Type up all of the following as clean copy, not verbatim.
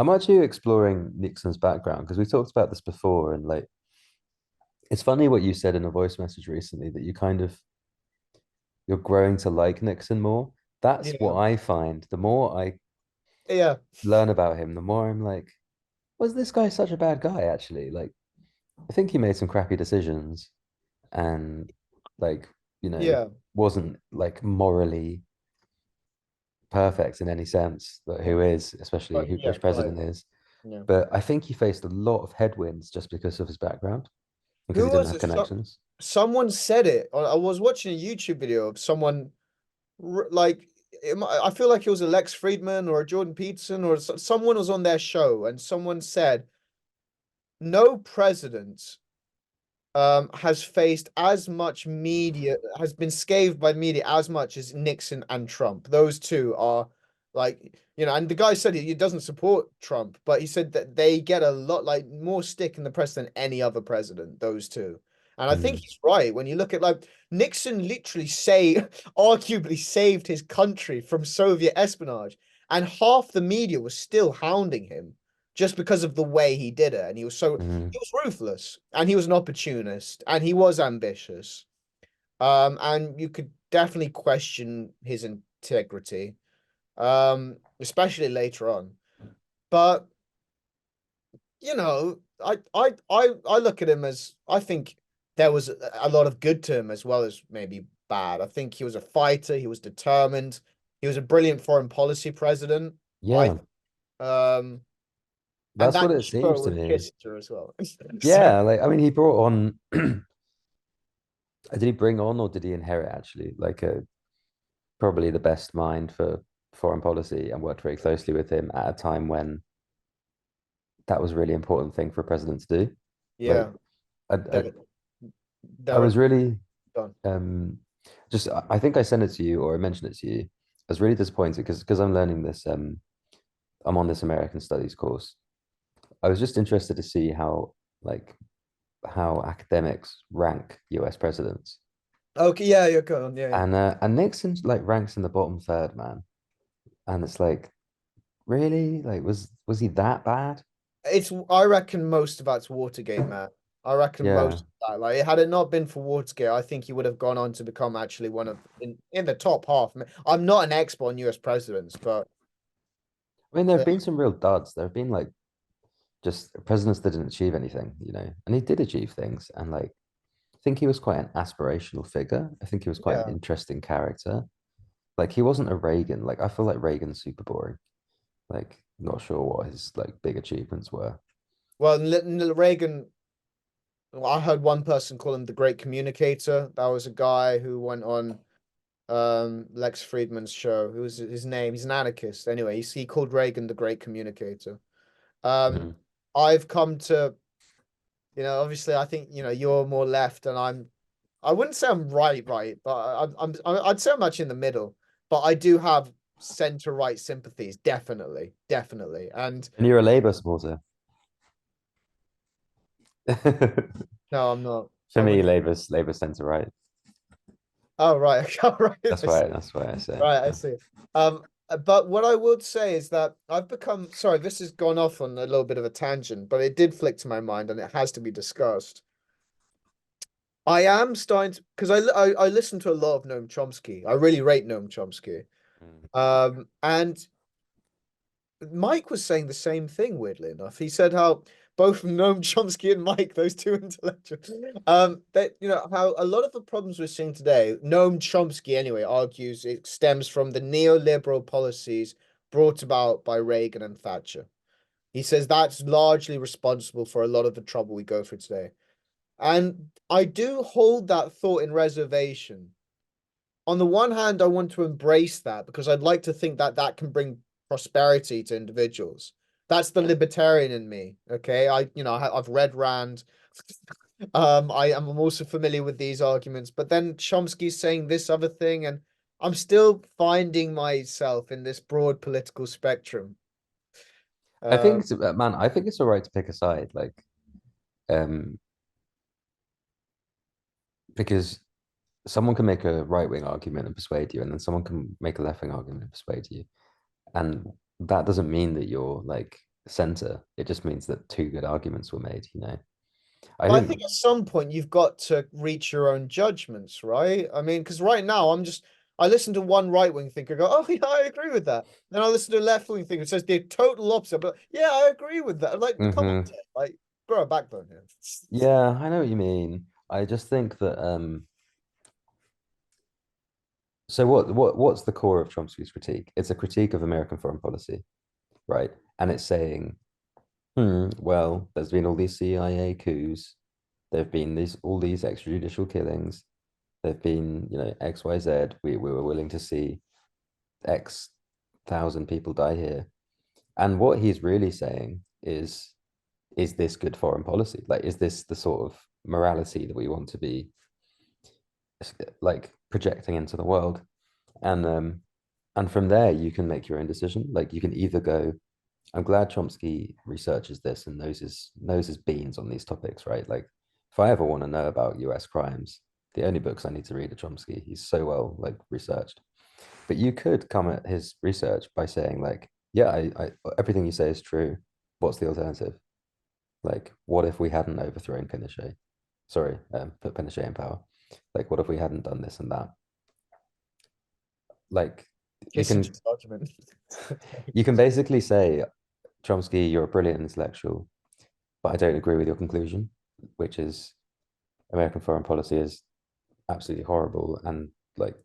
How much are you exploring Nixon's background? Because we talked about this before, and like it's funny what you said in a voice message recently that you're growing to like Nixon more. That's what Yeah. I find. The more I Yeah. learn about him, the more I'm like, was this guy such a bad guy, actually? Like, I think he made some crappy decisions and like, you know, Yeah. wasn't like morally perfect in any sense, but Yeah. who is, especially But who yeah, which right. president is. Yeah. But I think he faced a lot of headwinds just because of his background, because he Who didn't was have it? connections. Someone said it. I was watching a YouTube video of someone like I feel like it was a Lex Friedman or a Jordan Peterson or someone was on their show and someone said no president has faced as much media, has been scathed by media as much as Nixon and Trump. Those two are like, and the guy said he doesn't support Trump, but he said that they get a lot, like more stick in the press than any other president, those two. And I think Mm, he's right when you look at like Nixon literally arguably saved his country from Soviet espionage, and half the media was still hounding him just because of the way he did it. And mm. he was ruthless and he was an opportunist and he was ambitious. And you could definitely question his integrity, especially later on. But I look at him as I think there was a lot of good to him as well as maybe bad. I think he was a fighter, he was determined, he was a brilliant foreign policy president. I Yeah, um and that's that what it seems show to with me. Kissinger as well. So Yeah, like I mean, he brought on. Did he bring on or did he inherit actually like a probably the best mind for foreign policy and worked very closely with him at a time when that was a really important thing for a president to do. Like yeah, I, I, there, I there was really gone. um just I think I sent it to you or I mentioned it to you. I was really disappointed because I'm learning this I'm on this American studies course. I was just interested to see like how academics rank US presidents. Okay, yeah, you're gone. Yeah, yeah. And Nixon like ranks in the bottom third, man. And it's like, really? Like was he that bad? I reckon most of that's Watergate, man. I reckon Yeah. most of that. Like, had it not been for Watergate, I think he would have gone on to become actually one of in the top half. I'm not an expert on US presidents, but I mean, there have uh, been some real duds. There have been like just presidents that didn't achieve anything, you know, and he did achieve things. And like, I think he was quite an aspirational figure. I think he was quite an yeah. interesting character. Like, he wasn't a Reagan. Like, I feel like Reagan's super boring. Like, not sure what his like big achievements were. Well, Reagan. Well, I heard one person call him the Great Communicator. That was a guy who went on Lex Friedman's show. Who was his name? He's an anarchist. Anyway, he called Reagan the Great Communicator. Um, Mm. I've come to, obviously, I think you're more left, and I wouldn't say I'm right, but I'd say I'm much in the middle. But I do have center right sympathies, definitely, definitely. And And you're a Labour supporter. no, I'm not. For I me, wouldn't. Labour centre right. Oh, right, okay, right. That's why. That's why I say. Right, I see. But what I would say is that I've become sorry, this has gone off on a little bit of a tangent, but it did flick to my mind and it has to be discussed. I am starting to because I listen to a lot of Noam Chomsky. I really rate Noam Chomsky. Mm. And Mike was saying the same thing, weirdly enough. He said how both Noam Chomsky and Mike, those two intellectuals, that how a lot of the problems we're seeing today, Noam Chomsky anyway argues it stems from the neoliberal policies brought about by Reagan and Thatcher. He says that's largely responsible for a lot of the trouble we go through today. And I do hold that thought in reservation. On the one hand, I want to embrace that because I'd like to think that that can bring prosperity to individuals. That's the libertarian in me. Okay, I've read Rand. I'm also familiar with these arguments, but then Chomsky's saying this other thing, and I'm still finding myself in this broad political spectrum. I think Um, it's man. I think it's all right to pick a side, like um, because someone can make a right wing argument and persuade you, and then someone can make a left wing argument and persuade you, and that doesn't mean that you're like center. It just means that two good arguments were made, you know. I But I think think at some point you've got to reach your own judgments, right? I mean, because right now I listen to one right wing thinker go, oh yeah, I agree with that. Then I listen to a left wing thinker who says the total opposite, but yeah, I agree with that. I'm like, come on, mhm. Ted, like grow a backbone here. Yeah, I know what you mean. I just think that so what's the core of Chomsky's critique? It's a critique of American foreign policy, right? And it's saying, well, there's been all these CIA coups, there've been these all these extrajudicial killings, there've been, you know, XYZ. We were willing to see X thousand people die here. And what he's really saying is this good foreign policy? Like, is this the sort of morality that we want to be like projecting into the world? And from there you can make your own decision. Like you can either go, I'm glad Chomsky researches this and knows his beans on these topics, right? Like if I ever want to know about US crimes, the only books I need to read are Chomsky. He's so well like researched. But you could come at his research by saying like, yeah, I everything you say is true. What's the alternative? Like, what if we hadn't overthrown Pinochet? Sorry, put Pinochet in power. Like, what if we hadn't done this and that? Like, you can Kissinger's argument. you can basically say, Chomsky, you're a brilliant intellectual, but I don't agree with your conclusion, which is American foreign policy is absolutely horrible and like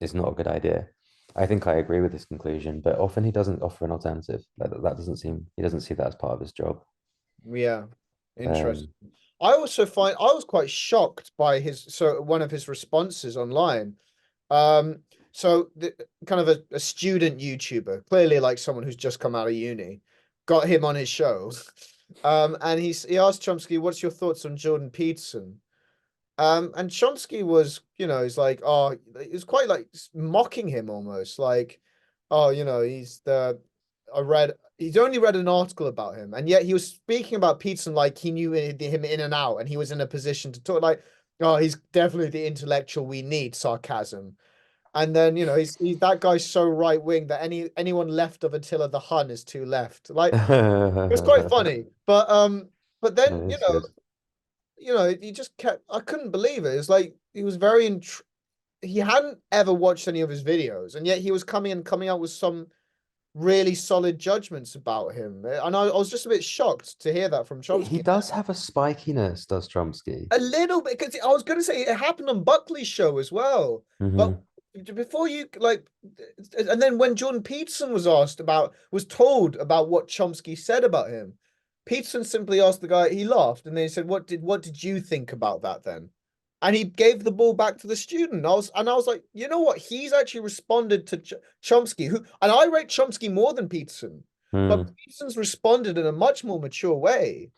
it's not a good idea. I think I agree with this conclusion, but often he doesn't offer an alternative. Like that doesn't seem he doesn't see that as part of his job. Yeah, Um, interesting. I also find I was quite shocked by one of his responses online. Um, so kind of a student YouTuber, clearly like someone who's just come out of uni, got him on his show. And he asked Chomsky, "What's your thoughts on Jordan Peterson?" And Chomsky was, he's like, oh, he's quite like mocking him almost, like, oh, he's only read an article about him, and yet he was speaking about Peterson like he knew him in and out, and he was in a position to talk like, oh, he's definitely the intellectual we need, sarcasm. And then, he's that guy's so right wing that anyone left of Attila the Hun is too left. Like, it was quite no, funny, but then, it's good. he just kept, I couldn't believe it. It's like he was very he hadn't ever watched any of his videos, and yet he was coming out with some really solid judgments about him. And I was just a bit shocked to hear that from He Chomsky. does have a spikiness, does Chomsky? A little bit, because I was going to say it happened on Buckley's show as well. But Hmm. before you like, and then when Jordan Peterson was told about what Chomsky said about him, Peterson simply asked the guy. He laughed, and then he said, "What did you think about that then?" And he gave the ball back to the student. I was like, you know what? He's actually responded to Chomsky, and I rate Chomsky more than Peterson, but Hmm. Peterson's responded in a much more mature way.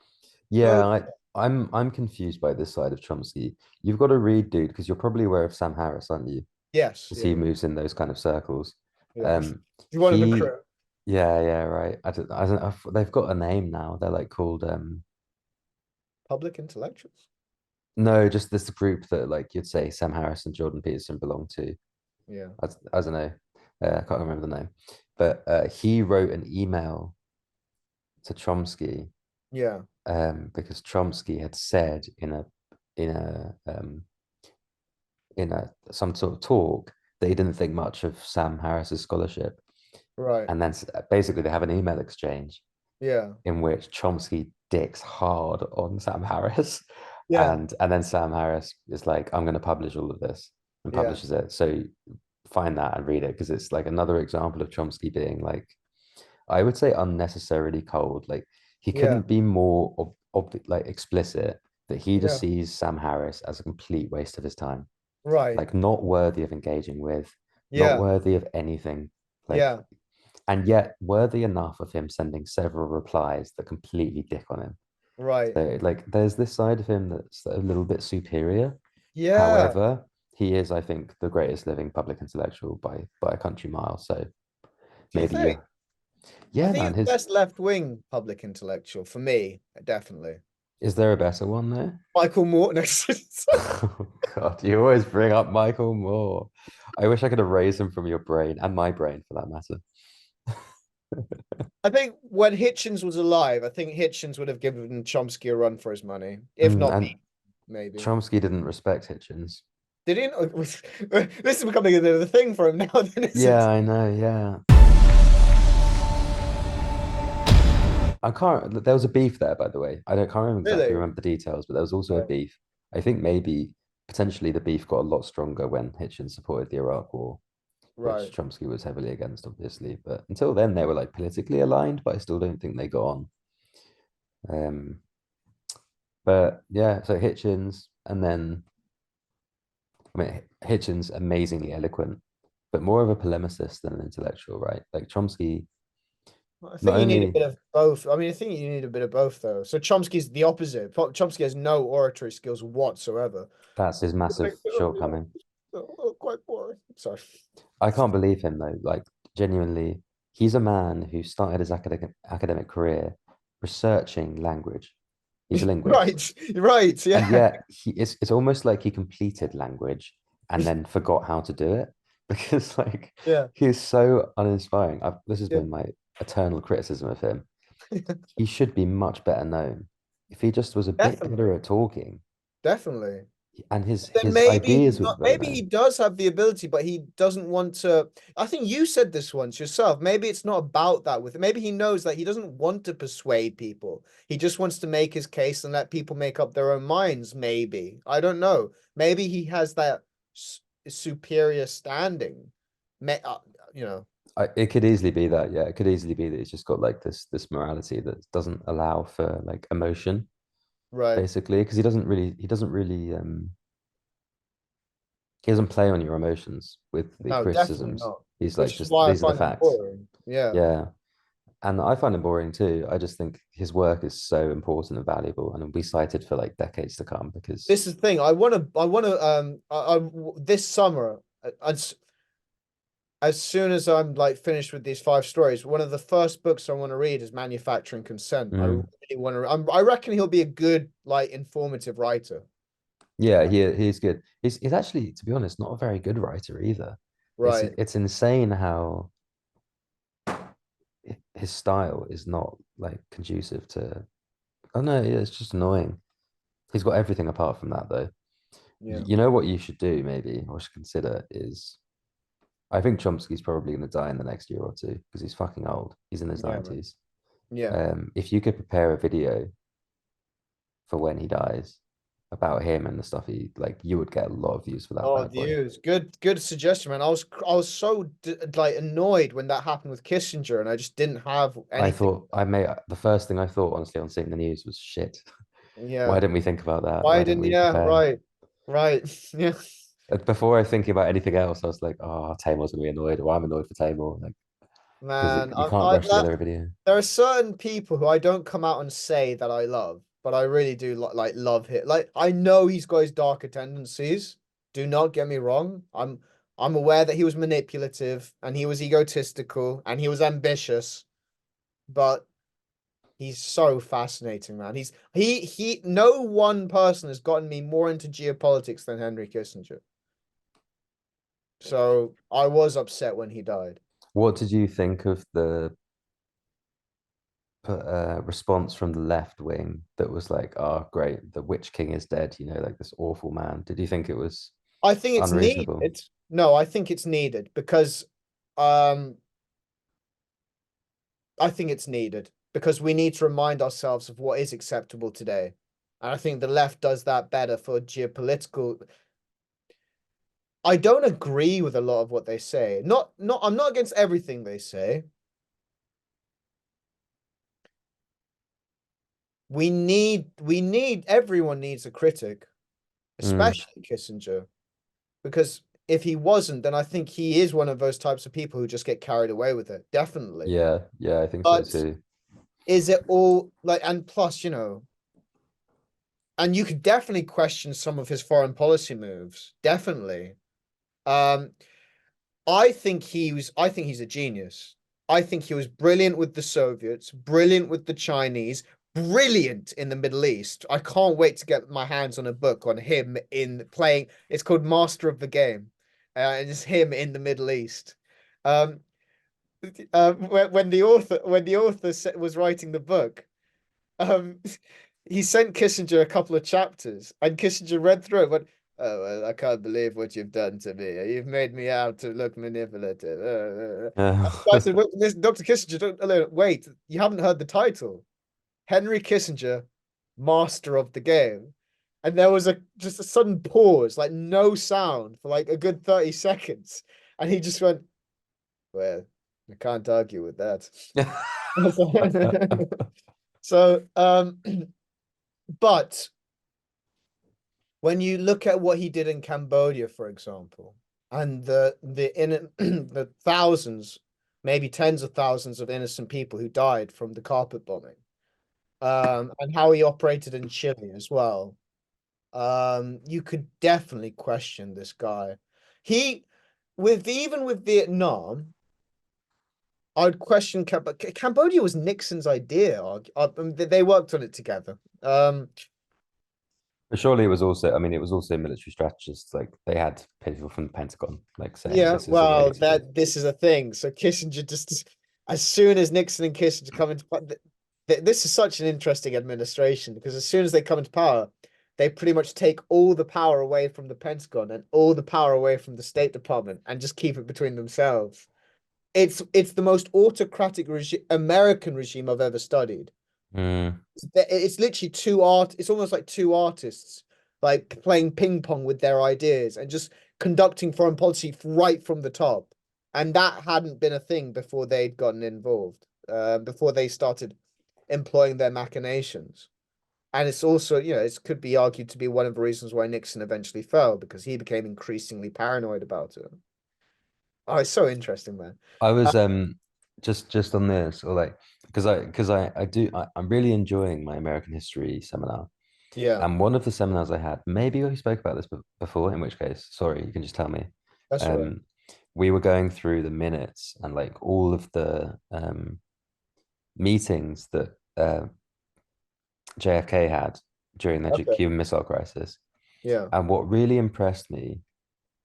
So Yeah, I'm confused by this side of Chomsky. You've got to read, dude, because you're probably aware of Sam Harris, aren't you? yes, Because yeah, he yeah. moves in those kind of circles. Yeah. Um, He's one of the he, crew. yeah, yeah, right. They've got a name now. They're like called Public intellectuals. no, just this group that like you'd say Sam Harris and Jordan Peterson belong to. Yeah. I don't know. I can't remember the name, but he wrote an email to Chomsky Yeah. because Chomsky had said in a in a some sort of talk that he didn't think much of Sam Harris's scholarship, Right. and then basically they have an email exchange Yeah. in which Chomsky dicks hard on Sam Harris, Yeah. and then Sam Harris is like, "I'm going to publish all of this," and Yeah. publishes it. So find that and read it because it's like another example of Chomsky being like, I would say unnecessarily cold. Like he Yeah. couldn't be more like explicit that he just Yeah. sees Sam Harris as a complete waste of his time, Right. like not worthy of engaging with, not Yeah. worthy of anything. Like, Yeah. and yet worthy enough of him sending several replies that completely dick on him. Right. So like there's this side of him that's a little bit superior. Yeah. However, he is, I think, the greatest living public intellectual by a country mile. So Do you maybe think? you, I yeah, think man. he's the His best left wing public intellectual for me, definitely. is there a better one there? Michael Moore. No, Oh God, you always bring up Michael Moore. I wish I could erase him from your brain and my brain for that matter. I think when Hitchens was alive, I think Hitchens would have given Chomsky a run for his money, if Mm, not and beat, maybe. Chomsky didn't respect Hitchens. Did he? This is becoming a bit of a thing for him now, then, isn't Yeah, it? I know. Yeah, I can't. There was a beef there, by the way. I don't can't remember exactly Really? remember the details, but there was also a Right. beef. I think maybe potentially the beef got a lot stronger when Hitchens supported the Iraq War, which Right. Chomsky was heavily against, obviously. But until then, they were like politically aligned, but I still don't think they got on. Um, but yeah, so Hitchens, and then I mean Hitchens, amazingly eloquent, but more of a polemicist than an intellectual, right? Like Chomsky, I not think you need a only bit of both. I mean, I think you need a bit of both, though. So Chomsky's the opposite. Chomsky has no oratory skills whatsoever. that's his massive Like, shortcoming. quite boring. Sorry. I can't believe him though. Like genuinely, he's a man who started his academic career researching language. He's a linguist, Right. Right. and Yeah. yet it's almost like he completed language and then forgot how to do it because like Yeah. he's so uninspiring. This has Yeah. been my eternal criticism of him. He should be much better known if he just was a bit better Definitely. at talking Definitely. and Then his ideas would be better maybe he known. does have the ability, but he doesn't want to. I think you said this once yourself. Maybe it's not about that with maybe he knows that he doesn't want to persuade people. He just wants to make his case and let people make up their own minds. Maybe. I don't know. Maybe he has that superior standing. May, you know. It could easily be that, yeah. It could easily be that he's just got like this morality that doesn't allow for like emotion, Right. basically, because he doesn't play on your emotions with the No, definitely criticisms. not. He's like Which is just why I these are the find him facts. boring. Yeah. Yeah. And I find it boring too. I just think his work is so important and valuable and will be cited for like decades to come because This is the thing. This summer, as soon as I'm like finished with these five stories, one of the first books I want to read is Manufacturing Consent. I really mm, want to. I reckon he'll be a good, like, informative writer. yeah, he's good. He's actually, to be honest, not a very good writer either. Right. It's insane how his style is not like conducive to. Oh no, yeah, it's just annoying. He's got everything apart from that though. Yeah. You know what you should do maybe or should consider is I think Chomsky's probably going to die in the next year or two because he's fucking old. He's in his Yeah, man. 90s. Yeah. If you could prepare a video for when he dies about him and the stuff he like, you would get a lot of views for that Oh, bad boy. views. Good suggestion, man. I was so like annoyed when that happened with Kissinger, and I just didn't have I anything. thought I made the first thing I thought honestly on seeing the news was shit. Why Yeah. didn't we think about that? Why Why didn't didn't? we Yeah. prepare? Right. Right. Yeah. Before I thinking about anything else, I was like, oh, Taymor's gonna be annoyed, or I'm annoyed for Taymor, like because Man, you can't rush that together a video. there are certain people who I don't come out and say that I love, but I really do like love him. Like I know he's got his darker tendencies. Do not get me wrong. I'm aware that he was manipulative and he was egotistical and he was ambitious, but he's so fascinating, man. He no one person has gotten me more into geopolitics than Henry Kissinger. So I was upset when he died. What did you think of the response from the left wing that was like, "Oh, great, the Witch King is dead," you know, like this awful man? Did you think it was I think it's unreasonable? needed. No, I think it's needed because um I think it's needed because we need to remind ourselves of what is acceptable today. And I think the left does that better for geopolitical. I don't agree with a lot of what they say. Not I'm not against everything they say. Everyone needs a critic, Mm, especially Kissinger, because if he wasn't, then I think he is one of those types of people who just get carried away with it. Definitely. yeah, yeah, I think so But too. is it all like, and plus, and you could definitely question some of his foreign policy moves. Definitely. Um, I think he's a genius. I think he was brilliant with the Soviets, brilliant with the Chinese, brilliant in the Middle East. I can't wait to get my hands on a book on him in playing. It's called Master of the Game. And it's him in the Middle East. Um, when the author was writing the book, um, he sent Kissinger a couple of chapters, and Kissinger read through it, and went, "Oh, well, I can't believe what you've done to me. You've made me out to look manipulative." Yeah. And I said, "Well, Dr. Kissinger, wait, you haven't heard the title. Henry Kissinger, Master of the Game." And there was just a sudden pause, like no sound for like a good 30 seconds. And he just went, "Well, I can't argue with that." So, but when you look at what he did in Cambodia, for example, and the thousands, maybe tens of thousands of innocent people who died from the carpet bombing, and how he operated in Chile as well, you could definitely question this guy. He, even with Vietnam, I'd question Cambodia was Nixon's idea. They worked on it together. But surely it was also, I mean, it was also military strategists. Like they had people from the Pentagon, like saying Yeah, this is the way well, to do. this is a thing. So Kissinger just, as soon as Nixon and Kissinger come into power, this is such an interesting administration because as soon as they come into power, they pretty much take all the power away from the Pentagon and all the power away from the State Department and just keep it between themselves. It's the most autocratic American regime I've ever studied. Mm. It's literally it's almost like two artists like playing ping pong with their ideas and just conducting foreign policy right from the top. And that hadn't been a thing before they'd gotten involved, before they started employing their machinations. And it's also, it could be argued to be one of the reasons why Nixon eventually fell because he became increasingly paranoid about it. Oh, it's so interesting, man. I Uh, was just on this, or like I'm really enjoying my American history seminar. yeah, And one of the seminars I had, maybe we spoke about this before, in which case, sorry, you can just tell me. that's all right. Um, we were going through the minutes and like all of the meetings that JFK had during the Okay. Cuban Missile Crisis. Yeah. And what really impressed me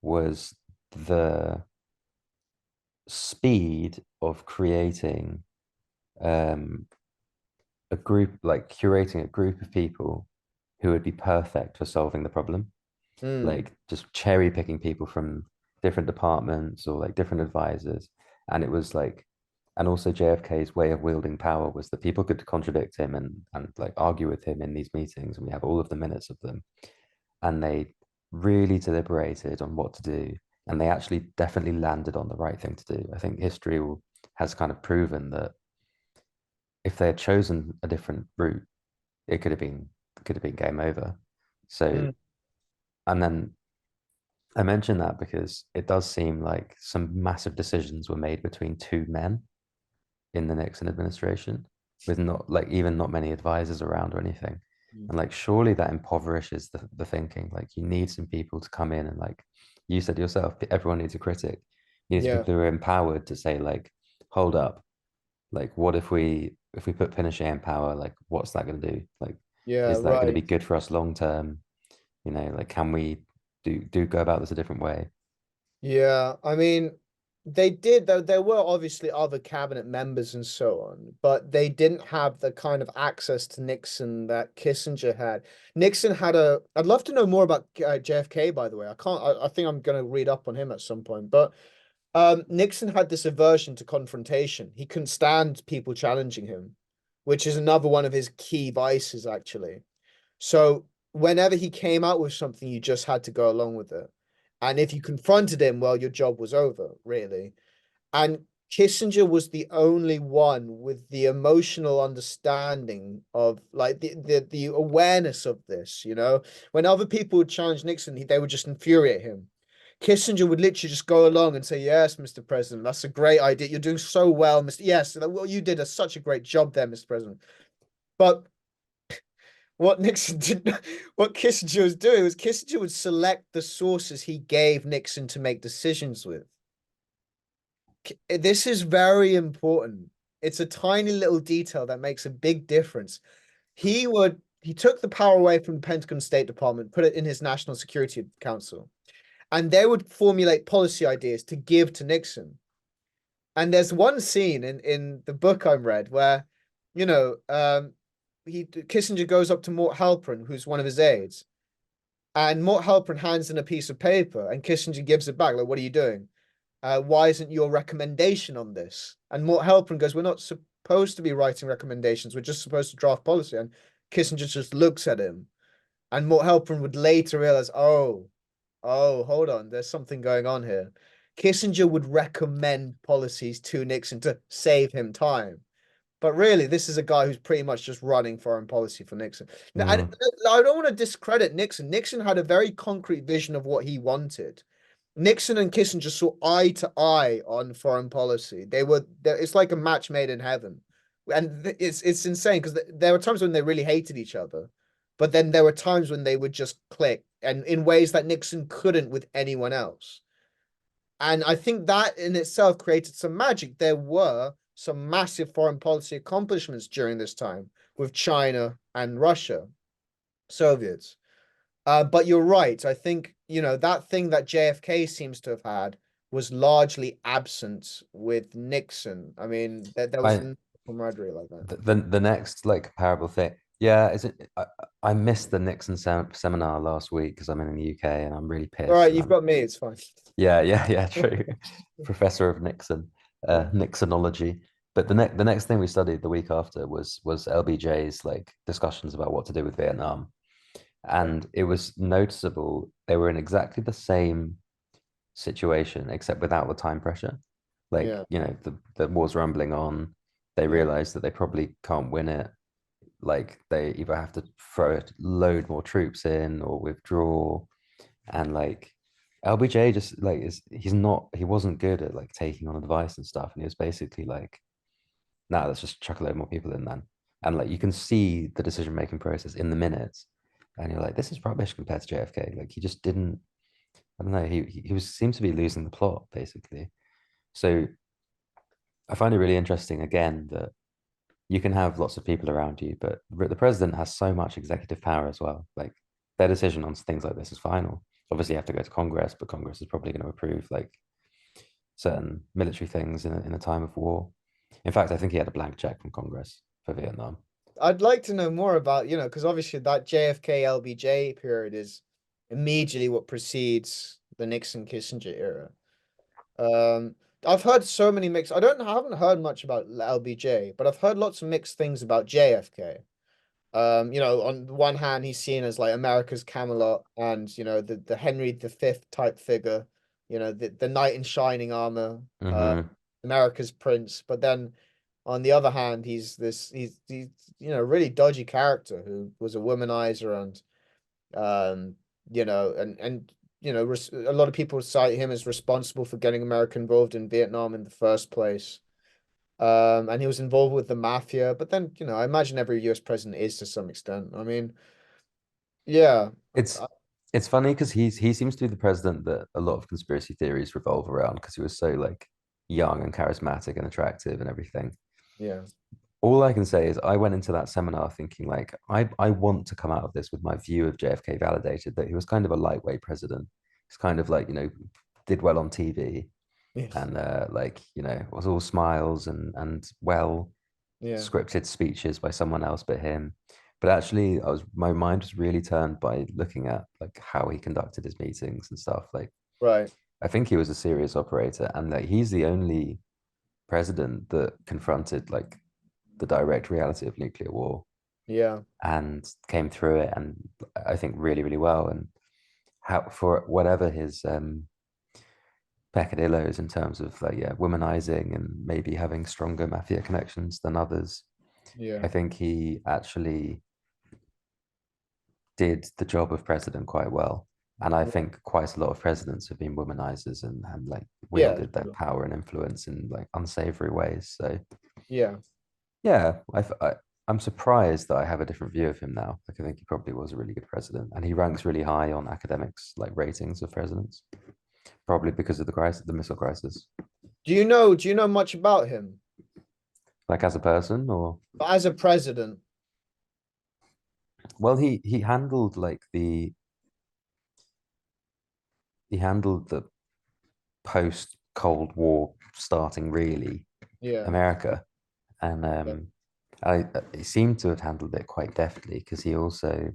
was the speed of creating um, a group, like curating a group of people who would be perfect for solving the problem. Mm, Like just cherry picking people from different departments or like different advisors. And it was like, and also JFK's way of wielding power was that people could contradict him and like argue with him in these meetings. And we have all of the minutes of them. And they really deliberated on what to do. And they actually definitely landed on the right thing to do. I think history has kind of proven that if they had chosen a different route, it could have been game over. So, mm, and then I mention that because it does seem like some massive decisions were made between two men in the Nixon administration, with not like even not many advisors around or anything. mm. And like surely that impoverishes the thinking. Like you need some people to come in and like you said yourself, everyone needs a critic. You need Yeah. people who are empowered to say, like, hold up, like what if we put Pinochet in power, like what's that gonna do? Like, Yeah, is that gonna be right. good for us long term? Like can we do go about this a different way? Yeah, I mean, they did though. There were obviously other cabinet members and so on, but they didn't have the kind of access to Nixon that Kissinger had. Nixon had a. I'd love to know more about JFK, by the way. I can't. I think I'm going to read up on him at some point. But Nixon had this aversion to confrontation. He couldn't stand people challenging him, which is another one of his key vices, actually. So whenever he came out with something, you just had to go along with it. And if you confronted him, well, your job was over, really. And Kissinger was the only one with the emotional understanding of like the awareness of this, When other people would challenge Nixon, they would just infuriate him. Kissinger would literally just go along and say, "Yes, Mr. President, that's a great idea. You're doing so well, Mr. Yes, well, you did such a great job there, Mr. President." But what Nixon did, what Kissinger was doing was Kissinger would select the sources he gave Nixon to make decisions with. This is very important. It's a tiny little detail that makes a big difference. He took the power away from the Pentagon State Department, put it in his National Security Council, and they would formulate policy ideas to give to Nixon. And there's one scene in the book I read where, you know, he Kissinger goes up to Mort Halperin, who's one of his aides, and Mort Halperin hands in a piece of paper, and Kissinger gives it back. Like, what are you doing? Why isn't your recommendation on this? And Mort Halperin goes, we're not supposed to be writing recommendations. We're just supposed to draft policy. And Kissinger just looks at him. And Mort Halperin would later realize, oh, hold on, there's something going on here. Kissinger would recommend policies to Nixon to save him time. But really, this is a guy who's pretty much just running foreign policy for Nixon. Now, Mm. I don't want to discredit Nixon. Nixon had a very concrete vision of what he wanted. Nixon and Kissinger saw eye to eye on foreign policy. It's like a match made in heaven. And it's insane because there were times when they really hated each other, but then there were times when they would just click and in ways that Nixon couldn't with anyone else. And I think that in itself created some magic. There were some massive foreign policy accomplishments during this time with China and Russia, Soviets. But you're right. I think, that thing that JFK seems to have had was largely absent with Nixon. I mean, there was I no camaraderie like that. the next like comparable thing. Yeah, is it? I missed the Nixon seminar last week because I'm in the UK and I'm really All pissed. right, And you've I'm got me. It's fine. yeah, true. Professor of Nixon, Yeah. Nixonology. But the next thing we studied the week after was LBJ's like discussions about what to do with Vietnam, Okay. and it was noticeable they were in exactly the same situation except without the time pressure. Like Yeah. the war's rumbling on. They Yeah. realize that they probably can't win it. Like they either have to throw a load more troops in or withdraw, and like LBJ just like he wasn't good at like taking on advice and stuff, and he was basically like, nah, let's just chuck a load more people in then. And like you can see the decision making process in the minutes, and you're like, this is rubbish compared to JFK. Like he just didn't. I don't know. He was seems to be losing the plot basically. So I find it really interesting again that you can have lots of people around you, but the president has so much executive power as well. Like their decision on things like this is final. Obviously, you have to go to Congress, but Congress is probably going to approve like certain military things in a time of war. In fact, I think he had a blank check from Congress for Vietnam. I'd like to know more about, because obviously that JFK LBJ period is immediately what precedes the Nixon Kissinger era. Um, I've heard so many mixed. I haven't heard much about LBJ, but I've heard lots of mixed things about JFK. On the one hand, he's seen as like America's Camelot and, the Henry V type figure, the knight in shining armor, Mm-hmm. America's prince. But then on the other hand, he's really dodgy character who was a womanizer and um, a lot of people cite him as responsible for getting America involved in Vietnam in the first place. And he was involved with the mafia, but then, I imagine every US president is to some extent. I mean, yeah, It's it's funny because he seems to be the president that a lot of conspiracy theories revolve around because he was so like young and charismatic and attractive and everything. yeah, All I can say is I went into that seminar thinking like I want to come out of this with my view of JFK validated that he was kind of a lightweight president. He's kind of like, did well on TV yeah, and like, was all smiles and well yeah, scripted speeches by someone else but him. But actually my mind was really turned by looking at like how he conducted his meetings and stuff. Like right, I think he was a serious operator and like he's the only president that confronted like the direct reality of nuclear war yeah, and came through it and I think really really well and how for whatever his peccadillos in terms of like womanizing and maybe having stronger mafia connections than others. yeah, I think he actually did the job of president quite well. And I think quite a lot of presidents have been womanizers and like yeah, wielded their sure. power and influence in like unsavory ways. So Yeah, yeah, I'm surprised that I have a different view of him now. Like I think he probably was a really good president, and he ranks really high on academics like ratings of presidents, probably because of the crisis, the missile crisis. do you know much about him Like as a person, or as a president? well, he handled like he handled the post Cold War starting really Yeah. America. And Yeah. he seemed to have handled it quite deftly because he also,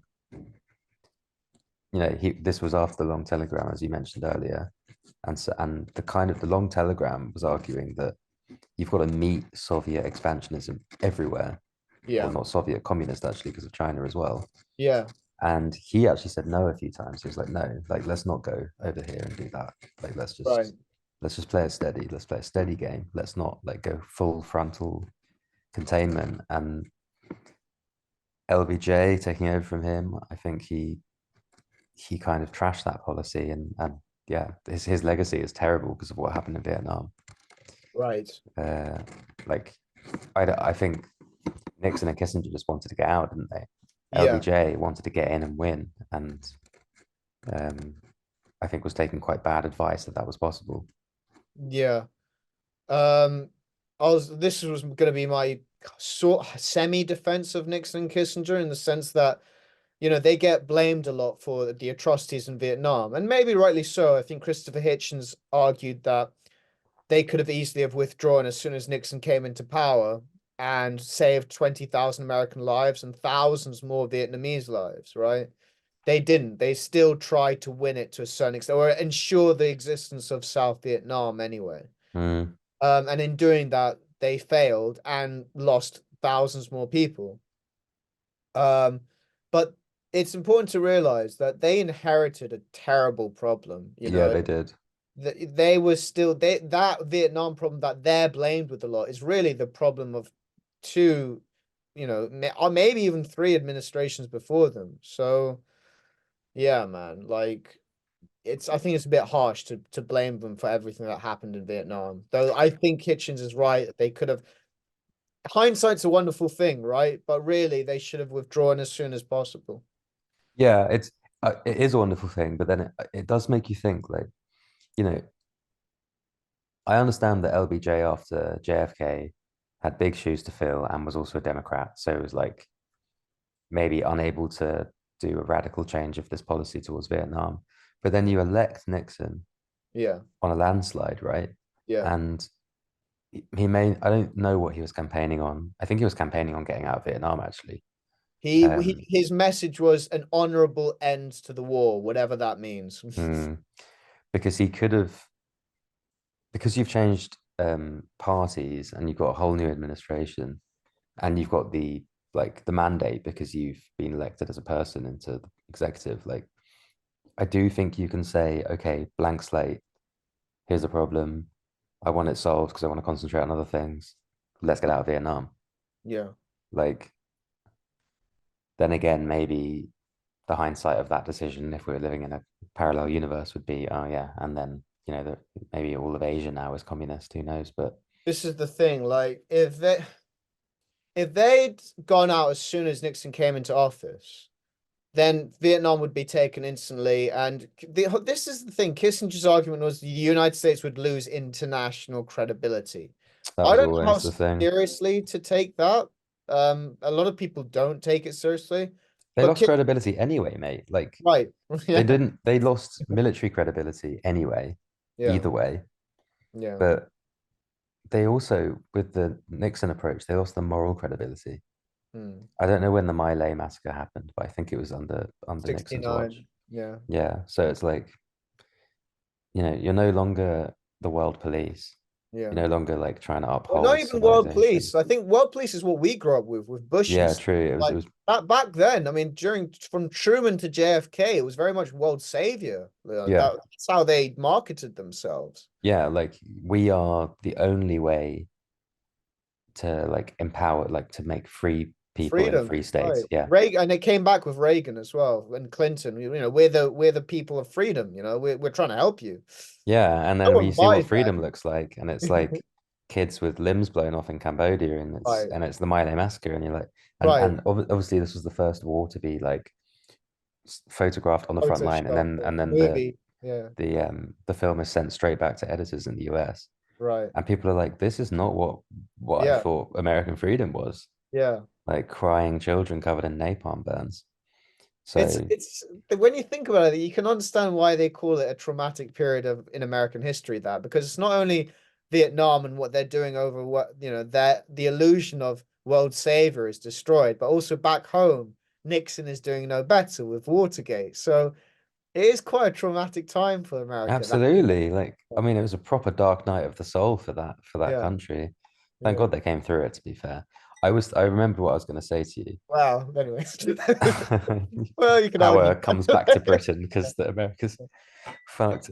he this was after the long telegram, as you mentioned earlier. And the kind of the long telegram was arguing that you've got to meet Soviet expansionism everywhere. Well, Yeah. not Soviet, communist actually, because of China as well. Yeah. And he actually said no a few times. He was like, no, like let's not go over here and do that. Like Right. let's just play it steady. Let's play a steady game. Let's not like go full frontal containment. And LBJ taking over from him, I think he kind of trashed that policy, and yeah, his legacy is terrible because of what happened in Vietnam. Right. Uh, like I think Nixon and Kissinger just wanted to get out, didn't they? Yeah. LBJ wanted to get in and win, and um, I think was taking quite bad advice that was possible. Yeah. Um, this was going to be my sort semi defense of Nixon and Kissinger in the sense that, they get blamed a lot for the atrocities in Vietnam, and maybe rightly so. I think Christopher Hitchens argued that they could have easily have withdrawn as soon as Nixon came into power and saved 20,000 American lives and thousands more Vietnamese lives, right? They didn't. They still tried to win it to a certain extent or ensure the existence of South Vietnam anyway. Mm. And in doing that, they failed and lost thousands more people. Um, but it's important to realize that they inherited a terrible problem, Yeah, they did. they were still that Vietnam problem that they're blamed with a lot is really the problem of two, or maybe even three administrations before them. So yeah, man, like I think it's a bit harsh to blame them for everything that happened in Vietnam. Though I think Hitchens is right. They could have hindsight's a wonderful thing, right? But really they should have withdrawn as soon as possible. Yeah, it is a wonderful thing, but then it does make you think, like, you know, I understand that LBJ after JFK had big shoes to fill and was also a Democrat, so it was like maybe unable to do a radical change of this policy towards Vietnam. But then you elect Nixon Yeah. on a landslide, right? Yeah. And he may, I don't know what he was campaigning on. I think he was campaigning on getting out of Vietnam, actually. His message was an honorable end to the war, whatever that means. Hmm, because he could have, because you've changed parties and you've got a whole new administration and you've got the mandate because you've been elected as a person into the executive. Like, I do think you can say, okay, blank slate, here's a problem. I want it solved because I want to concentrate on other things. Let's get out of Vietnam. Yeah. Like, then again, maybe the hindsight of that decision, if we were living in a parallel universe, would be, oh yeah, and then maybe all of Asia now is communist. Who knows? But This is the thing, like if they'd gone out as soon as Nixon came into office, then Vietnam would be taken instantly. And this is the thing. Kissinger's argument was the United States would lose international credibility. that I was don't know how always the thing. seriously to take that. A lot of people don't take it seriously, They but lost credibility anyway, mate. Like, right, yeah, they lost military credibility anyway, yeah, either way. yeah. But they also, with the Nixon approach, they lost the moral credibility. Hmm. I don't know when the My Lai massacre happened, but I think it was under Nixon's watch. 69. Yeah, Yeah. So it's like, you're no longer the world police. yeah. You're no longer like trying to Well, not uphold even world civilization. police. I think world police is what we grew up with Yeah, Bushies. true. It Like was that back then. I mean, during from Truman to JFK, it was very much world savior. yeah. That's how they marketed themselves. Yeah, like we are the only way to like empower, like to make free people in Freedom, free right? states. Yeah. Reagan, and it came back with Reagan as well, and Clinton. We're the people of freedom. We're trying to help you. Yeah, and No then we one see what buys that. freedom looks like, and it's like kids with limbs blown off in Cambodia, and it's Right, the My Lai massacre, and you're like, right. obviously this was the first war to be like photographed on the front line, and Photoshop then or and then movie. Yeah, the film is sent straight back to editors in the US, right. and people are like, this is not what I Yeah, thought American freedom was. yeah. Like crying children covered in napalm burns. So It's when you think about it, you can understand why they call it a traumatic period of in American history, that because it's not only Vietnam and what they're doing over what that the illusion of world savior is destroyed, but also back home, Nixon is doing no better with Watergate. So it is quite a traumatic time for America. That absolutely, like I mean, it was a proper dark night of the soul for that yeah, country. Thank yeah. God they came through it, to be fair. I remember what I was going to say to you. Wow. Anyways, well, you can argue. Power comes back to Britain because the America's fucked.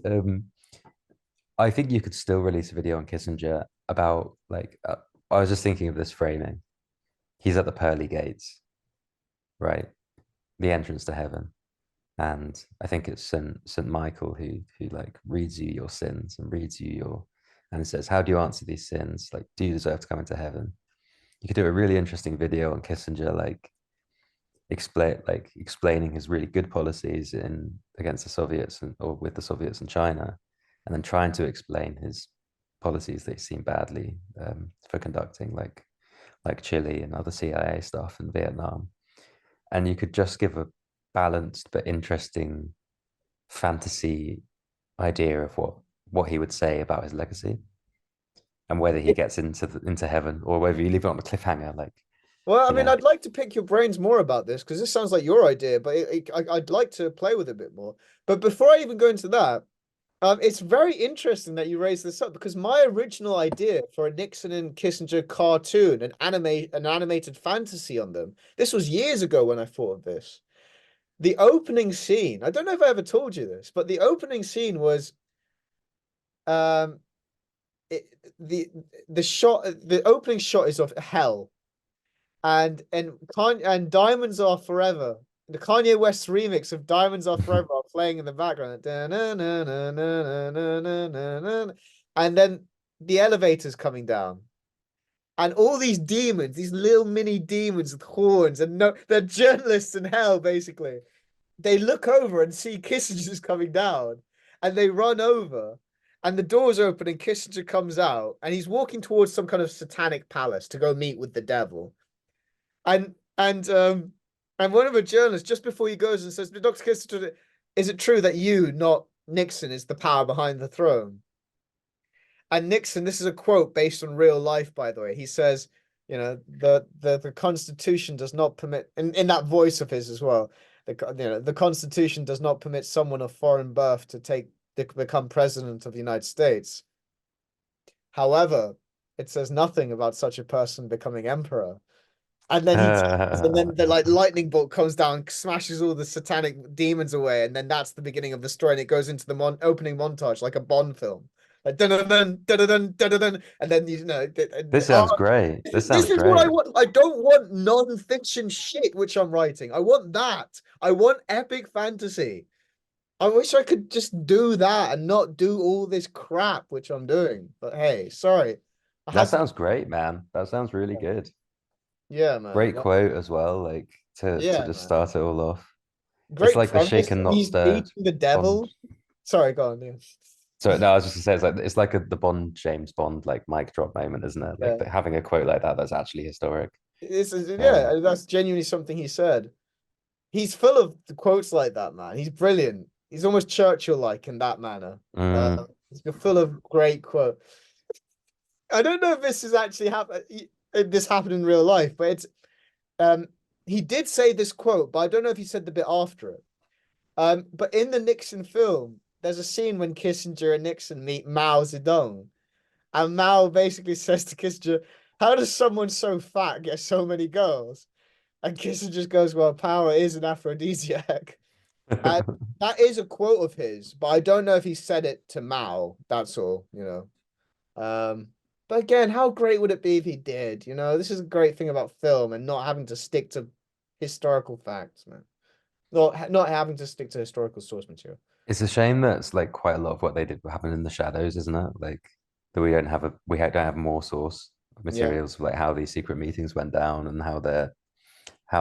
I think you could still release a video on Kissinger about like I was just thinking of this framing. He's at the pearly gates, right? The entrance to heaven. And I think it's Saint Michael who like reads you your sins and reads you your and says, how do you answer these sins? Like, do you deserve to come into heaven? You could do a really interesting video on Kissinger, like explaining his really good policies in against the Soviets or with the Soviets and China, and then trying to explain his policies that seem badly for conducting like Chile and other CIA stuff in Vietnam. And you could just give a balanced but interesting fantasy idea of what he would say about his legacy and whether he gets into heaven or whether you leave it on a cliffhanger, like Well, I you mean, know. I'd like to pick your brains more about this because this sounds like your idea, but I'd like to play with it a bit more. But before I even go into that, it's very interesting that you raised this up because my original idea for a Nixon and Kissinger cartoon, an animated fantasy on them, this was years ago when I thought of this. The opening scene, I don't know if I ever told you this, but the opening scene was um it, the the opening shot is of hell and Diamonds Are Forever. The Kanye West remix of Diamonds Are Forever are playing in the background. And then the elevator's coming down. And all these demons, these little mini demons with horns, and no, they're journalists in hell, basically. They look over and see Kissinger's coming down, and they run over, and the doors open, and Kissinger comes out, and he's walking towards some kind of satanic palace to go meet with the devil. And and um and one of the journalists just before he goes and says, Dr. Kissinger, is it true that you, not Nixon, is the power behind the throne? And Nixon, this is a quote based on real life, by the way. He says, the Constitution does not permit, in that voice of his as well, the Constitution does not permit someone of foreign birth to become president of the United States. However, it says nothing about such a person becoming emperor. And then and then the like lightning bolt comes down, smashes all the satanic demons away, and then that's the beginning of the story, and it goes into the opening montage like a Bond film, like dun dun dun dun dun dun dun, and then This sounds great. This this sounds is what I great. want. I don't want non-fiction shit which I'm writing. I want that. I want epic fantasy. I wish I could just do that and not do all this crap which I'm doing. But hey, sorry, I That had to. sounds great, man. That sounds really good. Yeah, man. Great quote as well, like to Yeah, just man. start it all off. It's Great like the premise. shaken not He's stirred meeting the Bond. devil. Sorry, go on. Yeah. So no, I was just gonna say it's like the Bond James Bond like mic drop moment, isn't it? Like Yeah. having a quote like that that's actually historic. Yeah, that's genuinely something he said. He's full of quotes like that, man. He's brilliant. He's almost Churchill-like in that manner. Mm. He's full of great quotes. I don't know if this is actually happened. This happened in real life, but it's um he did say this quote, but I don't know if he said the bit after it. But in the Nixon film, there's a scene when Kissinger and Nixon meet Mao Zedong. And Mao basically says to Kissinger, how does someone so fat get so many girls? And Kissinger just goes, well, power is an aphrodisiac. And that is a quote of his, but I don't know if he said it to Mao. That's all. But again, how great would it be if he did? This is a great thing about film and not having to stick to historical facts, man. Not having to stick to historical source material. It's a shame that it's like quite a lot of what they did happened in the shadows, isn't it? Like that don't have more source Yeah. materials of like how these secret meetings went down and how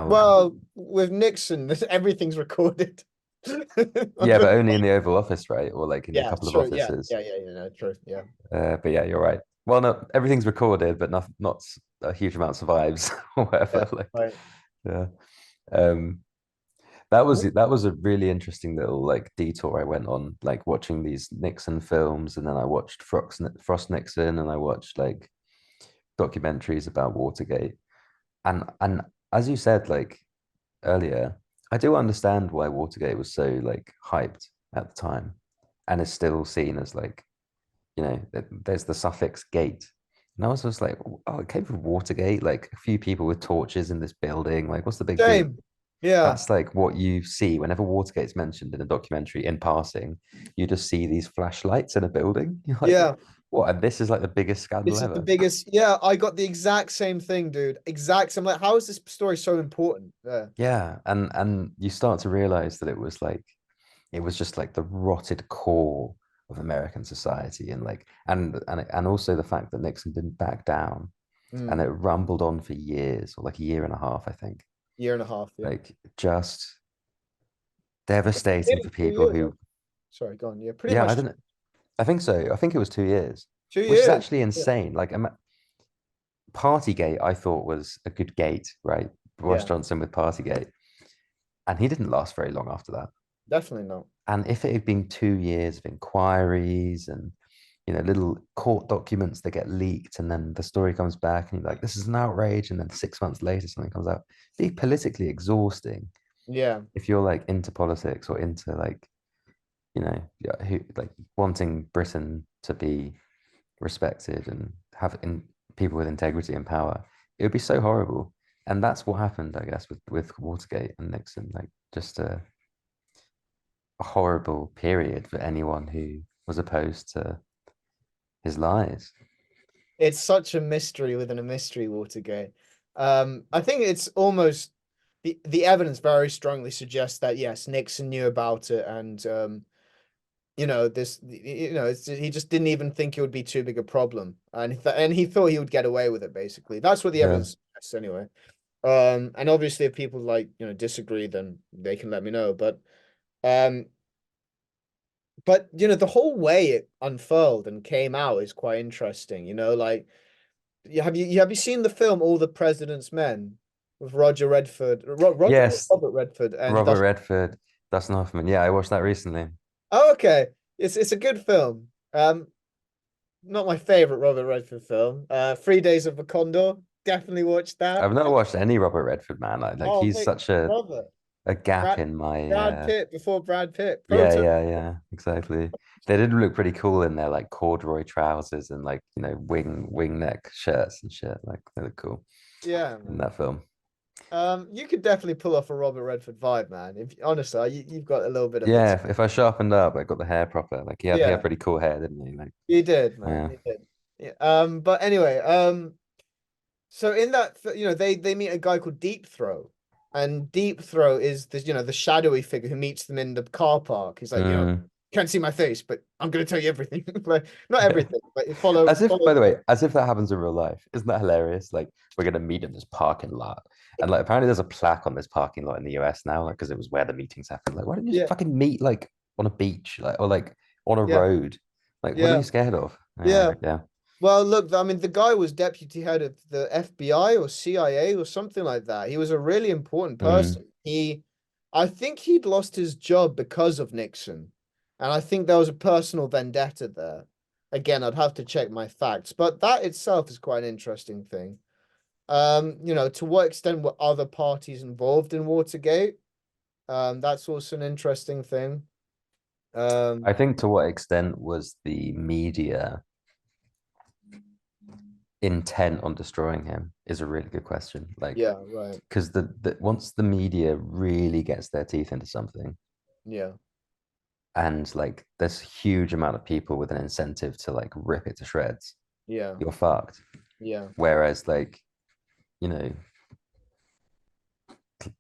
Well, with Nixon, everything's recorded. yeah, but only in the Oval Office, right? Or like in a Yeah, couple of true. Yeah, offices. yeah, yeah, true. Yeah. But yeah, you're right. Well, no, everything's recorded, but not a huge amount survives or Yeah, whatever. Like, right. yeah. Um, that was a really interesting little like detour I went on, like watching these Nixon films, and then I watched Frost Nixon, and I watched like documentaries about Watergate. And as you said like earlier, I do understand why Watergate was so like hyped at the time, and is still seen as like, there's the suffix gate. And I was just like, oh, it came from Watergate, like a few people with torches in this building. Like, what's the big deal? Same. Yeah. That's like what you see whenever Watergate's mentioned in a documentary in passing. You just see these flashlights in a building. You're like, Yeah. what? And this is like the biggest scandal This is the ever. biggest. Yeah, I got the exact same thing, dude. Exact. I'm like, how is this story so important? Yeah. Yeah. And you start to realize that it was just like the rotted core of American society, and like and also the fact that Nixon didn't back down, and Mm. it rumbled on for years, or like a year and a half, I think. Year and a half. Yeah. Like just devastating Nearly for two people years. who, Sorry, go on. Yeah, pretty yeah, I much don't know. I think so. I think it was 2 years, two which is years. actually Yeah. insane. Like Partygate, I thought was a good gate, right? Boris Yeah. Johnson with Partygate, and he didn't last very long after that. Definitely not. And if it had been 2 years of inquiries and little court documents that get leaked, and then the story comes back, and you're like, this is an outrage, and then 6 months later something comes out, it'd be politically exhausting Yeah. if you're like into politics, or into like, yeah, like wanting Britain to be respected and have people with integrity and power. It would be so horrible. And that's what happened, I guess, with Watergate and Nixon. Like just a horrible period for anyone who was opposed to his lies. It's such a mystery within a mystery, Watergate. I think it's almost the evidence very strongly suggests that yes, Nixon knew about it, and he just didn't even think it would be too big a problem, and he thought he would get away with it. Basically, that's what the Yeah. evidence suggests anyway. And obviously, if people disagree, then they can let me know. Um, but the whole way it unfurled and came out is quite interesting. Like have you seen the film All the President's Men with Roger Redford, Yes, Robert Redford, and Robert Redford, Dustin Hoffman. Yeah, I watched that recently. oh, okay, it's a good film. Not my favorite Robert Redford film. 3 Days of the Condor. Definitely watched that. I've not watched any Robert Redford, man. Like Oh, he's mate, such brother. a gap Brad, in my Brad Pitt before Brad Pitt. yeah, Proto. yeah, yeah, exactly. They did look pretty cool in their like corduroy trousers and like, wing neck shirts and shit. Like they look cool Yeah, in man. that film. You could definitely pull off a Robert Redford vibe, man. If honestly, you've got a little bit of it. Yeah, if I sharpened up, I got the hair proper. Like he had Yeah, pretty cool hair, didn't he? Like, you did, man. yeah. You did. Yeah. But anyway, so in that, they meet a guy called Deep Throat, and Deep Throat is the shadowy figure who meets them in the car park. He's like, Mm. can't see my face, but I'm gonna tell you everything. Like, not everything, but you follow As if, follow by the way, the as if that happens in real life. Isn't that hilarious? Like, we're gonna meet in this parking lot, and like apparently there's a plaque on this parking lot in the US now, like because it was where the meetings happened. Like, why don't you just yeah, fucking meet like on a beach, like or like on a yeah, road? Like, what are yeah, you scared of? Yeah, yeah. yeah. Well, look, I mean, the guy was deputy head of the FBI or CIA or something like that. He was a really important Mm. person. I think he'd lost his job because of Nixon. And I think there was a personal vendetta there. Again, I'd have to check my facts, but that itself is quite an interesting thing. To what extent were other parties involved in Watergate? That's also an interesting thing. Um, I think to what extent was the media intent on destroying him is a really good question. Like, yeah, right. because the once the media really gets their teeth into something, Yeah, and like there's a huge amount of people with an incentive to like rip it to shreds, yeah, you're fucked. yeah, Whereas like, you know,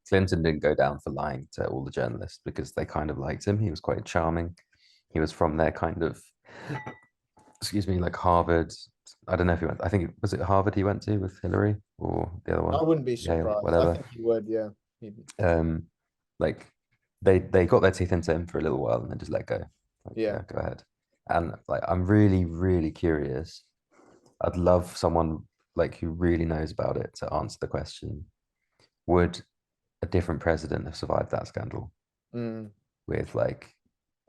Clinton didn't go down for lying to all the journalists because they kind of liked him. He was quite charming. He was from their kind of, excuse me, like Harvard. I don't know if he went, I think was it Harvard he went to with Hillary, or the other one, I wouldn't be Yale, surprised. I whatever. think you would, yeah. Um, like they got their teeth into him for a little while and then just let go. Like, Yeah, yeah, go ahead. And like I'm really, really curious. I'd love someone like who really knows about it to answer the question. Would a different president have survived that scandal Mm. with like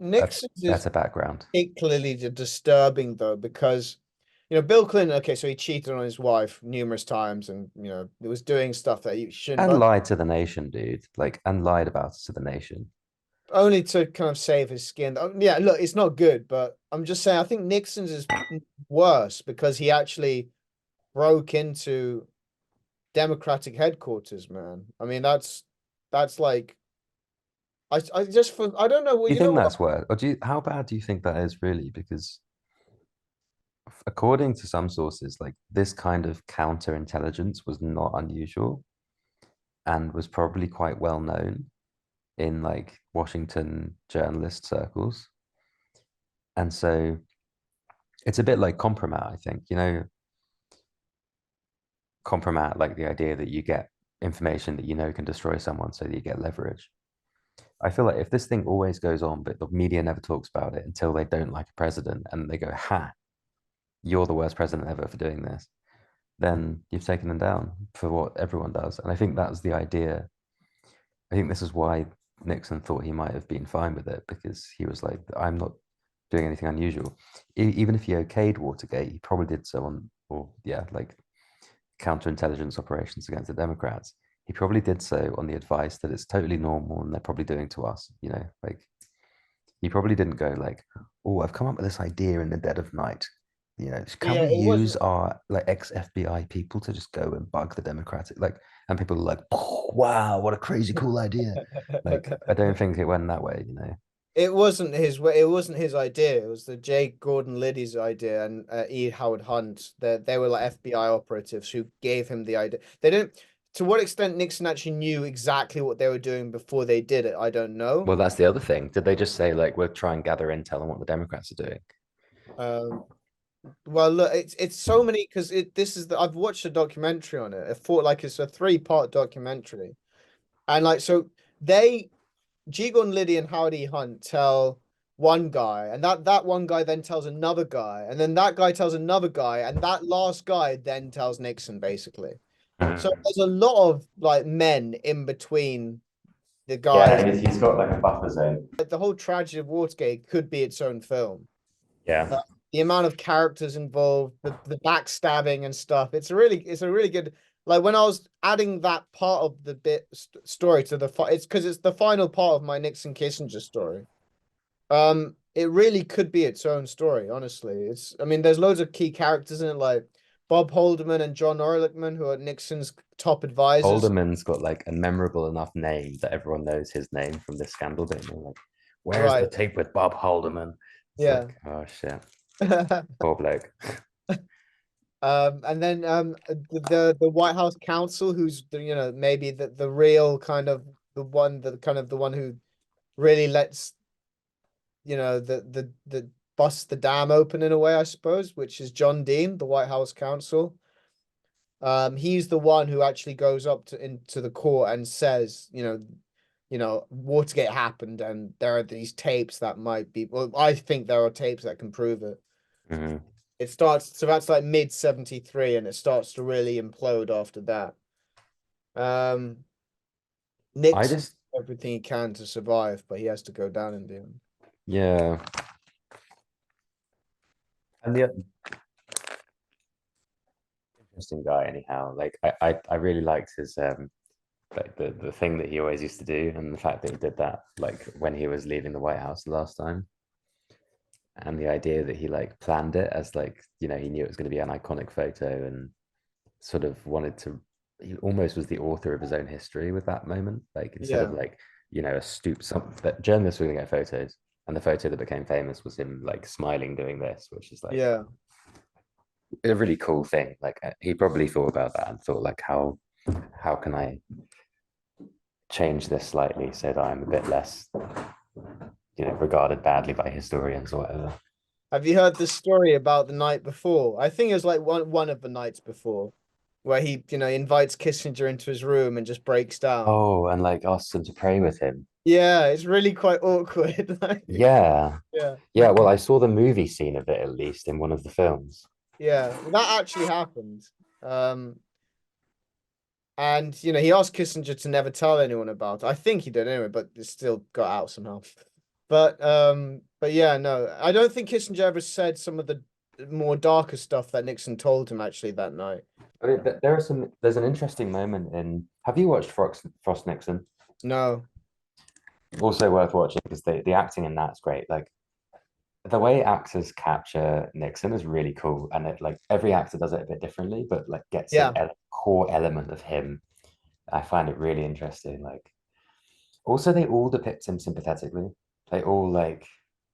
a Nixon's is better background particularly disturbing though, because Bill Clinton, okay, so he cheated on his wife numerous times and he was doing stuff that he shouldn't, and but lied to the nation, dude. Like, and lied about it to the nation. only to kind of save his skin. Yeah, look, it's not good, but I'm just saying I think Nixon's is worse because he actually broke into Democratic headquarters, man. I mean, that's like I just I don't know. Well, Do you you know think what? that's worse? Or how bad do you think that is really? Because according to some sources, like this kind of counterintelligence was not unusual and was probably quite well known in like Washington journalist circles. And so it's a bit like compromat, I think. Compromat, like the idea that you get information that you know can destroy someone so that you get leverage. I feel like if this thing always goes on, but the media never talks about it until they don't like a president and they go, ha, you're the worst president ever for doing this, then you've taken them down for what everyone does. And I think that's the idea. I think this is why Nixon thought he might have been fine with it because he was like, I'm not doing anything unusual. Even if he okayed Watergate, he probably did so on, or yeah, like counterintelligence operations against the Democrats. He probably did so on the advice that it's totally normal and they're probably doing to us, like he probably didn't go like, oh, I've come up with this idea in the dead of night. Can Yeah, we it use wasn't. our like ex FBI people to just go and bug the Democratic and people are like, oh, wow, what a crazy cool idea. Like, I don't think it went that way. It wasn't his way. It wasn't his idea. It was the J. Gordon Liddy's idea and E. Howard Hunt. They were like FBI operatives who gave him the idea. They didn't. To what extent Nixon actually knew exactly what they were doing before they did it, I don't know. Well, that's the other thing. Did they just say like we'll try and gather intel on what the Democrats are doing? Um, well, look, it's so many because this is the I've watched a documentary on it. It's a three-part documentary, and like so they Gordon Liddy and Howard E. Hunt tell one guy, and that one guy then tells another guy, and then that guy tells another guy, and that last guy then tells Nixon, basically. So Mm. there's a lot of like men in between the Yeah, guys. he's got like a buffer zone. Like, the whole tragedy of Watergate could be its own film. Uh, Yeah. the amount of characters involved, the backstabbing and stuff. It's a really good. Like when I was adding that part of the story to it's because it's the final part of my Nixon Kissinger story. It really could be its own story, honestly. I mean, there's loads of key characters in it, like Bob Haldeman and John Ehrlichman, who are Nixon's top advisors. Haldeman's got like a memorable enough name that everyone knows his name from this scandal, don't they? Like, where's the Right. tape with Bob Haldeman? It's Yeah. like, oh shit, poor bloke. And then the White House counsel, who's maybe the real kind of the one who really lets the bust the dam open in a way, I suppose, which is John Dean, the White House counsel. He's the one who actually goes up into the court and says, Watergate happened, and there are these tapes that might be. Well, I think there are tapes that can prove it. Mhm. It starts, so that's like mid 73, and it starts to really implode after that. Um, I Nixon just, everything he can to survive, but he has to go down in the end. yeah. And the interesting guy, anyhow. Like, I really liked his like the thing that he always used to do, and the fact that he did that like when he was leaving the White House the last time, and the idea that he like planned it as like he knew it was going to be an iconic photo and sort of wanted to he almost was the author of his own history with that moment, like instead of Yeah, like a stoop some that journalists were going to get photos, and the photo that became famous was him like smiling doing this, which is like yeah. a really cool thing. Like he probably thought about that and thought like how can I change this slightly so that I'm a bit less regarded badly by historians or whatever. Have you heard the story about the night before? I think it was like one of the nights before, where he, invites Kissinger into his room and just breaks down. Oh, and like asked them to pray with him. Yeah, it's really quite awkward. Like, Yeah. yeah, Yeah, well, I saw the movie scene of it at least in one of the films. yeah. That actually happened. Um, And he asked Kissinger to never tell anyone about it. I think he did anyway, but it still got out somehow. But yeah, no, I don't think Kissinger ever said some of the more darker stuff that Nixon told him actually that night. I mean, there are some. There's an interesting moment in. Have you watched Frost Nixon? No. Also worth watching because the acting in that's great. Like the way actors capture Nixon is really cool, and it like every actor does it a bit differently, but like gets an Yeah. core element of him. I find it really interesting. Like also they all depict him sympathetically. They all like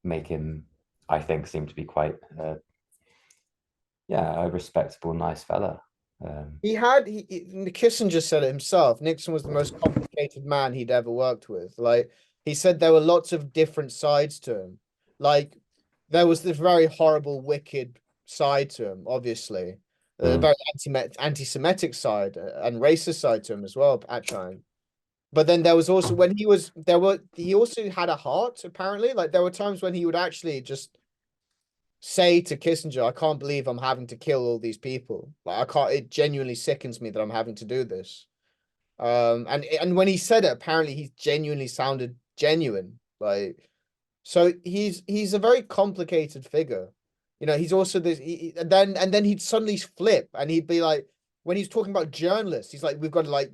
make him, I think, seem to be quite yeah, a respectable, nice fella. Kissinger said it himself. Nixon was the most complicated man he'd ever worked with. Like he said there were lots of different sides to him. Like there was this very horrible, wicked side to him, obviously. A Mm. very anti-Semitic side and racist side to him as well, at times. But then there was also when he also had a heart, apparently. Like there were times when he would actually just say to Kissinger, I can't believe I'm having to kill all these people. Like I can't, it genuinely sickens me that I'm having to do this. And when he said it, apparently he genuinely sounded genuine. Like so he's a very complicated figure. He's also this and then he'd suddenly flip and he'd be like when he's talking about journalists, he's like, we've got to like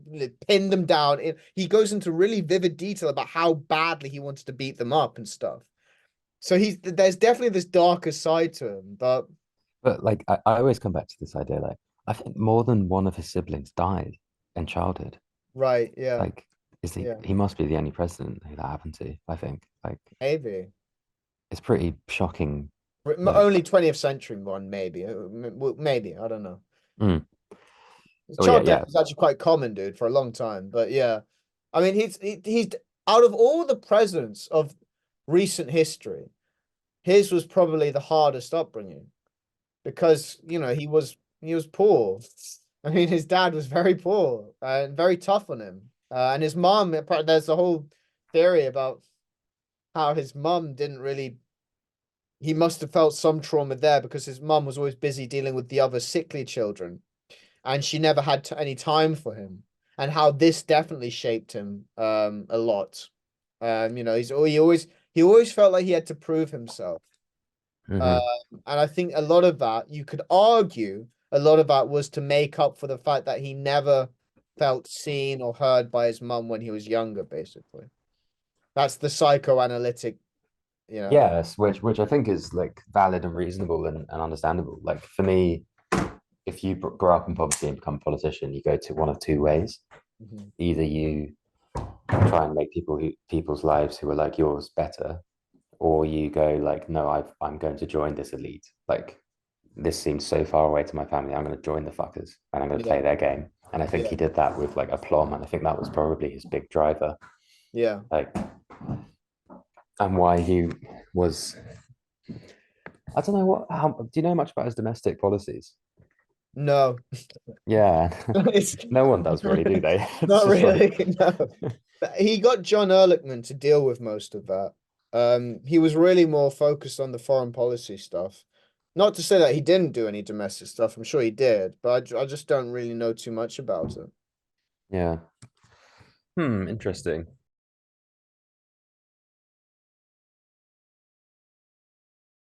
pin them down. He goes into really vivid detail about how badly he wants to beat them up and stuff. So there's definitely this darker side to him, but But like I always come back to this idea, like I think more than one of his siblings died in childhood. right, yeah, Like, is yeah, he must be the only president who that happened to, I think. Like maybe. it's pretty shocking. Only Like 20th century one, maybe, maybe I don't know. mm. Oh yeah, Child death yeah. is actually quite common, dude, for a long time. But yeah, I mean, he's out of all the presidents of recent history, his was probably the hardest upbringing because he was poor. I mean, his dad was very poor and very tough on him, and his mom. There's a whole theory about how his mum didn't really. He must have felt some trauma there because his mum was always busy dealing with the other sickly children and she never had any time for him, and how this definitely shaped him a lot. He always felt like he had to prove himself, um, Hmm. and I think a lot of that you could argue a lot of that was to make up for the fact that he never felt seen or heard by his mum when he was younger. Basically, that's the psychoanalytic, you know. Yes, which I think is like valid and reasonable and understandable. Like for me, if you grow up in poverty and become a politician, you go to one of two ways. Mhm. Either you try and make people's lives who are like yours better, or you go like, no, I'm going to join this elite. Like this seems so far away to my family. I'm going to join the fuckers and I'm going to Yeah, play their game. And I think yeah, he did that with like aplomb. And I think that was probably his big driver. yeah. Like, and why he was, I don't know do you know much about his domestic policies? No, Yeah. it's No one does really, do they? It's not just like, really. No. But he got John Ehrlichman to deal with most of that. He was really more focused on the foreign policy stuff. Not to say that he didn't do any domestic stuff. I'm sure he did, but I just don't really know too much about it. yeah. Interesting.